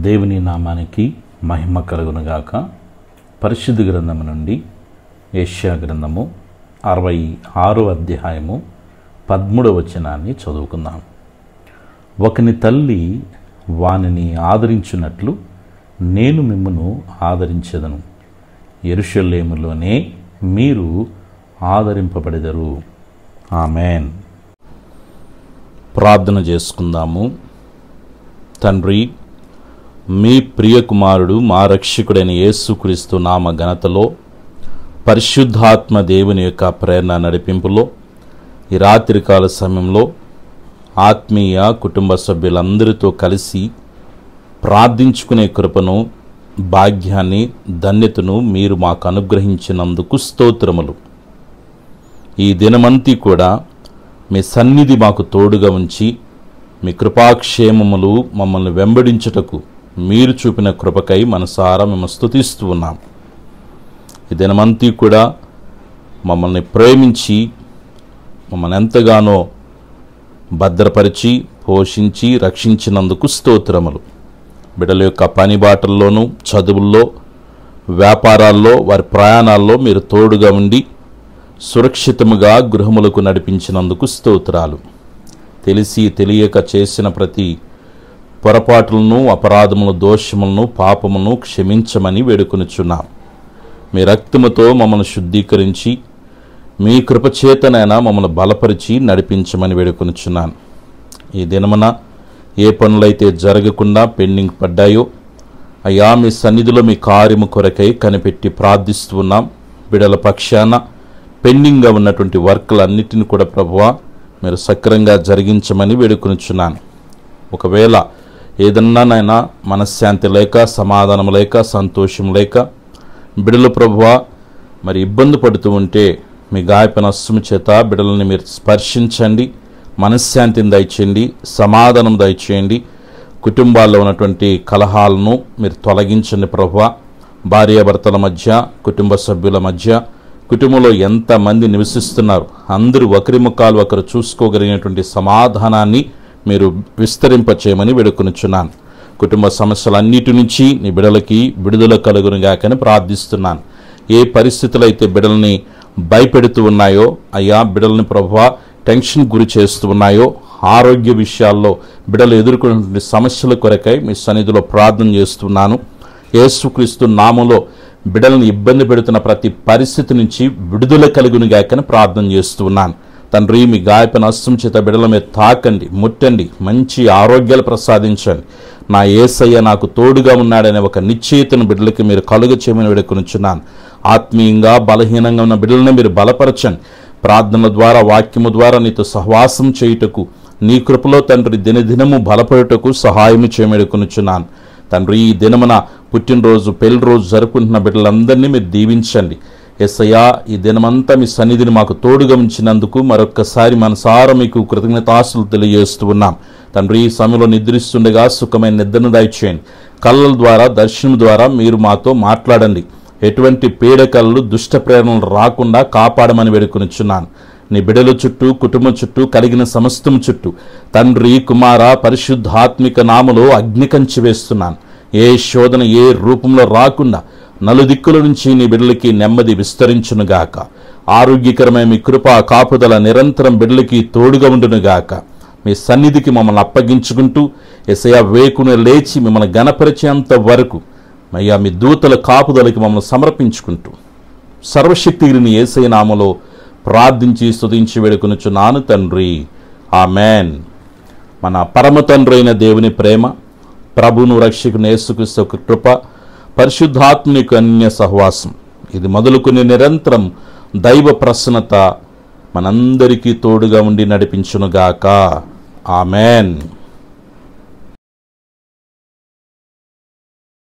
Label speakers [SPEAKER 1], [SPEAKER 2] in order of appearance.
[SPEAKER 1] దేవుని నామానికి మహిమ కలుగునుగాక. పరిశుద్ధ గ్రంథము నుండి యెషయా గ్రంథము 66వ అధ్యాయము 13వ వచనాన్ని చదువుకుందాం. ఒకని తల్లి వానిని ఆదరించున్నట్లు నేను మిమ్మును ఆదరించెదను, యెరూషలేములోనే మీరు ఆదరింపబడెదరు. ఆమెన్. ప్రార్థన చేసుకుందాము. తండ్రి, మీ ప్రియకుమారుడు మా రక్షకుడైన యేసుక్రీస్తు నామ ఘనతలో, పరిశుద్ధాత్మ దేవుని యొక్క ప్రేరణ నడిపింపులో ఈ రాత్రికాల సమయంలో ఆత్మీయ కుటుంబ సభ్యులందరితో కలిసి ప్రార్థించుకునే కృపను, భాగ్యాన్ని, ధన్యతను మీరు మాకు అనుగ్రహించినందుకు స్తోత్రములు. ఈ దినమంతి కూడా మీ సన్నిధి మాకు తోడుగా ఉంచి మీ కృపాక్షేమములు మమ్మల్ని వెంబడించుటకు మీరు చూపిన కృపకై మనసారా మేము స్తుతిస్తూ ఉన్నాం. ఈ దినమంతి కూడా మమ్మల్ని ప్రేమించి మమ్మల్ని ఎంతగానో భద్రపరిచి పోషించి రక్షించినందుకు స్తోత్రములు. బిడ్డల యొక్క పని బాటల్లోనూ, చదువుల్లో, వ్యాపారాల్లో, వారి ప్రయాణాల్లో మీరు తోడుగా ఉండి సురక్షితముగా గృహములకు నడిపించినందుకు స్తోత్రాలు. తెలిసి తెలియక చేసిన ప్రతి పొరపాట్లను, అపరాధములను, దోషములను, పాపములను క్షమించమని వేడుకొనుచున్నాం. మీ రక్తముతో మమ్మల్ని శుద్ధీకరించి మీ కృపచేతనైనా మమ్మల్ని బలపరిచి నడిపించమని వేడుకొనుచున్నాను. ఈ దినమున ఏ పనులైతే జరగకుండా పెండింగ్ పడ్డాయో అయ్యా, మీ సన్నిధిలో మీ కార్యము కొరకై కనిపెట్టి ప్రార్థిస్తూ ఉన్నాం. బిడల పక్షాన పెండింగ్గా ఉన్నటువంటి వర్కులన్నిటిని కూడా ప్రభువా మీరు సక్రంగా జరిగించమని వేడుకొనుచున్నాను. ఒకవేళ ఏదన్నానైనా మనశ్శాంతి లేక, సమాధానం లేక, సంతోషం లేక బిడలు ప్రభువా మరి ఇబ్బంది పడుతూ ఉంటే మీ గాయపన అస్సుము చేత బిడలని మీరు స్పర్శించండి, మనశ్శాంతిని దయచేయండి, సమాధానం దయచేయండి. కుటుంబాల్లో ఉన్నటువంటి కలహాలను మీరు తొలగించండి ప్రభువా. భార్యాభర్తల మధ్య, కుటుంబ సభ్యుల మధ్య, కుటుంబంలో ఎంతమంది నివసిస్తున్నారు అందరూ ఒకరి ముఖాలు ఒకరు చూసుకోగలిగినటువంటి సమాధానాన్ని మీరు విస్తరింపచేయమని వేడుకొనుచున్నాను. కుటుంబ సమస్యలన్నిటి నుంచి నీ బిడలకి విడుదల కలుగునుగాకని ప్రార్థిస్తున్నాను. ఏ పరిస్థితులు అయితే బిడల్ని భయపెడుతూ ఉన్నాయో అయ్యా, బిడల్ని ప్రభువా టెన్షన్ గురి చేస్తూ ఉన్నాయో, ఆరోగ్య విషయాల్లో బిడలు ఎదుర్కొన్నటువంటి సమస్యల కొరకై మీ సన్నిధిలో ప్రార్థన చేస్తున్నాను. యేసుక్రీస్తు నామములో బిడలను ఇబ్బంది పెడుతున్న ప్రతి పరిస్థితి నుంచి విడుదల కలుగునుగాకని ప్రార్థన చేస్తున్నాను. తండ్రి, మీ గాయపన హస్తం చేత బిడల మీద తాకండి, ముట్టండి, మంచి ఆరోగ్యాలు ప్రసాదించండి. నా యేసయ్య నాకు తోడుగా ఉన్నాడనే ఒక నిశ్చయితను బిడ్డలకి మీరు కలుగ చేయమని వేడుకొనుచున్నాను. ఆత్మీయంగా బలహీనంగా ఉన్న బిడ్డలను మీరు బలపరచండి. ప్రార్థనల ద్వారా, వాక్యము ద్వారా నీతో సహవాసం చేయుటకు, నీ కృపలో తండ్రి దినదినము బలపడుటకు సహాయము చేయమని వేడుకొనుచున్నాను. తండ్రి, ఈ దినమున పుట్టినరోజు, పెళ్లి రోజు జరుపుకుంటున్న బిడ్డలందరినీ మీరు దీవించండి. యేసయ్యా, ఈ దినమంతా మీ సన్నిధిని మాకు తోడుగా ఉంచినందుకు మరొక్కసారి మనసారా మీకు కృతజ్ఞతాస్తులు తెలియజేస్తూ ఉన్నాం. తండ్రి, ఈ సమయంలో నిద్రిస్తుండగా సుఖమైన నిద్రను దయచేయండి. కళ్ళల ద్వారా, దర్శనం ద్వారా మీరు మాతో మాట్లాడండి. ఎటువంటి పీడకలలు, దుష్ట ప్రేరణలు రాకుండా కాపాడమని వేడుకొనుచున్నాను. నీ బిడల చుట్టూ, కుటుంబం చుట్టూ, కలిగిన సమస్తం చుట్టూ తండ్రి, కుమార, పరిశుద్ధాత్మిక నామలో అగ్ని కంచి వేస్తున్నాను. ఏ శోధన ఏ రూపంలో రాకుండా నలుదిక్కుల నుంచి నీ బిడ్డలకి నెమ్మది విస్తరించునుగాక. ఆరోగ్యకరమైన మీ కృప కాపుదల నిరంతరం బిడ్డలకి తోడుగా ఉండునుగాక. మీ సన్నిధికి మమ్మల్ని అప్పగించుకుంటూ యేసయ్యా వేకున లేచి మిమ్మల్ని గణపరిచేంత వరకు అయ్యా మీ దూతల కాపుదలకి మమ్మల్ని సమర్పించుకుంటూ సర్వశక్తిని యేసయ్య నామములో ప్రార్థించి స్తుతించి వేడుకొనుచున్నాను తండ్రి. ఆమెన్. మన పరమ తండ్రి అయిన దేవుని ప్రేమ, ప్రభువును రక్షకుని యేసుక్రీస్తు యొక్క కృప, పరిశుద్ధాత్మని యొక్క అన్య సహవాసం ఇది మొదలుకొని నిరంతరం దైవ ప్రసన్నత మనందరికీ తోడుగా ఉండి నడిపించునుగాక. ఆమెన్.